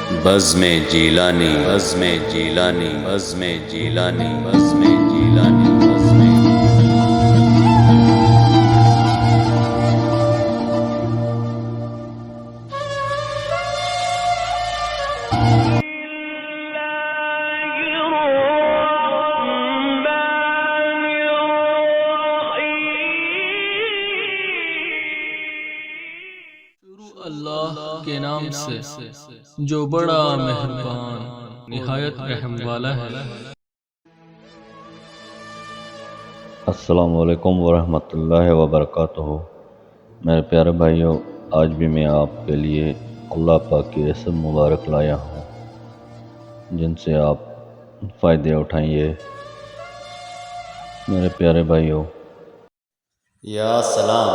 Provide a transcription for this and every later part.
بزم جیلانی بزم جیلانی بزم جیلانی بزم جیلانی بزم اللہ کے نام سے جو بڑا مہربان نہایت رحم والا ہے۔ السلام علیکم ورحمۃ اللہ وبرکاتہ۔ میرے پیارے بھائیوں، آج بھی میں آپ کے لیے اللہ پاک کے اسم مبارک لایا ہوں جن سے آپ فائدے اٹھائیے۔ میرے پیارے بھائیوں، یا سلام،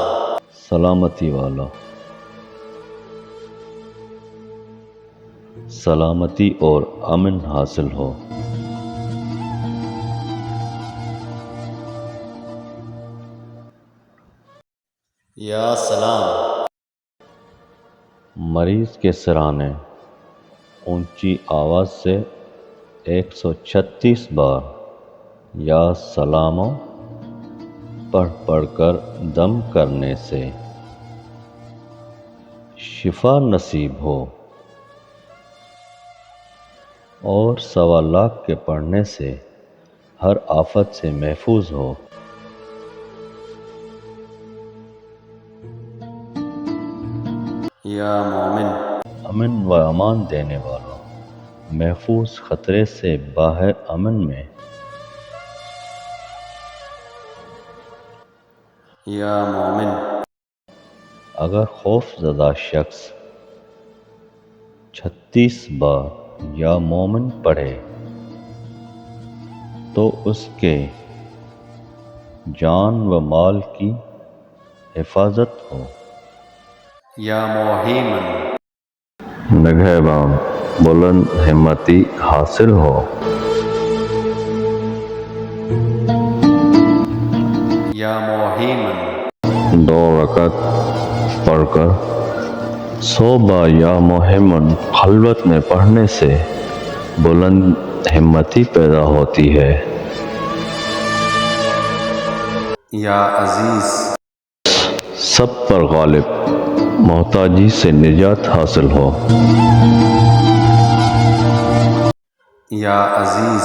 سلامتی والا، سلامتی اور امن حاصل ہو۔ یا سلام، مریض کے سرانے اونچی آواز سے 136 بار یا سلامو پڑھ کر دم کرنے سے شفا نصیب ہو، اور 1.25 لاکھ کے پڑھنے سے ہر آفت سے محفوظ ہو۔ یا مومن، امن و امان دینے والا، محفوظ خطرے سے باہر امن میں۔ یا مومن، اگر خوف زدہ شخص 36 بار یا مومن پڑھے تو اس کے جان و مال کی حفاظت ہو۔ یا موہیمن، نگہبان بلند ہمتی حاصل ہو۔ یا موہیمن، 2 رکعت پڑھ کر 100 بار یا موہمن خلوت میں پڑھنے سے بلند ہمتی پیدا ہوتی ہے۔ یا عزیز، سب پر غالب، محتاجی سے نجات حاصل ہو۔ یا عزیز،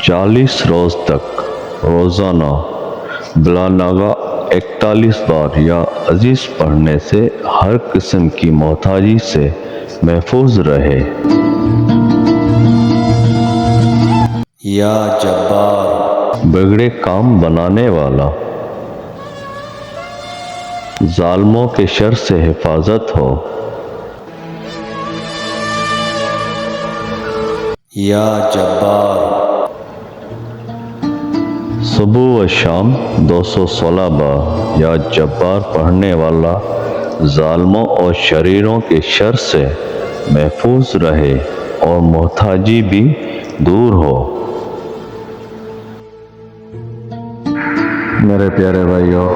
40 روز تک روزانہ بلا ناغہ 41 بار یا عزیز پڑھنے سے ہر قسم کی محتاجی سے محفوظ رہے۔ یا جبار، بگڑے کام بنانے والا، ظالموں کے شر سے حفاظت ہو۔ یا جبار، صبح و شام 216 بار یا جبار پڑھنے والا ظالموں اور شریروں کے شر سے محفوظ رہے اور محتاجی بھی دور ہو۔ میرے پیارے بھائیوں،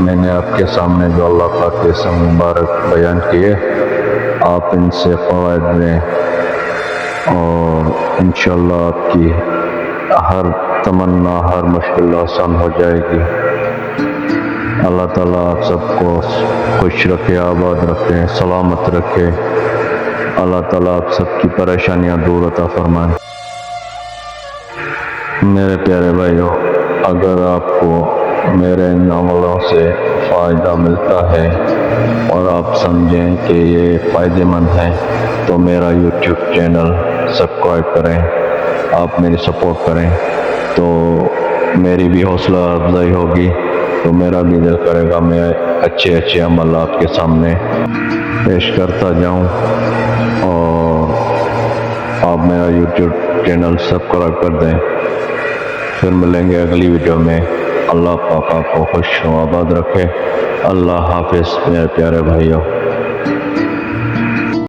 میں نے آپ کے سامنے جو اللہ پاک کے اسم مبارک بیان کیے، آپ ان سے فوائد لیں اور انشاءاللہ آپ کی ہر تمنا، ہر مشکل آسان ہو جائے گی۔ اللہ تعالیٰ آپ سب کو خوش رکھے، آباد رکھے، سلامت رکھے۔ اللہ تعالیٰ آپ سب کی پریشانیاں دور عطا فرمائے۔ میرے پیارے بھائیوں، اگر آپ کو میرے ان عملوں سے فائدہ ملتا ہے اور آپ سمجھیں کہ یہ فائدہ مند ہے تو میرا یوٹیوب چینل سبسکرائب کریں، آپ میری سپورٹ کریں تو میری بھی حوصلہ افزائی ہوگی، تو میرا بھی دل کرے گا میں اچھے عمل آپ کے سامنے پیش کرتا جاؤں، اور آپ میرا یوٹیوب چینل سبسکرائب کر دیں۔ پھر ملیں گے اگلی ویڈیو میں۔ اللہ پاک آپ کو خوش و آباد رکھے۔ اللہ حافظ میرے پیارے بھائیوں۔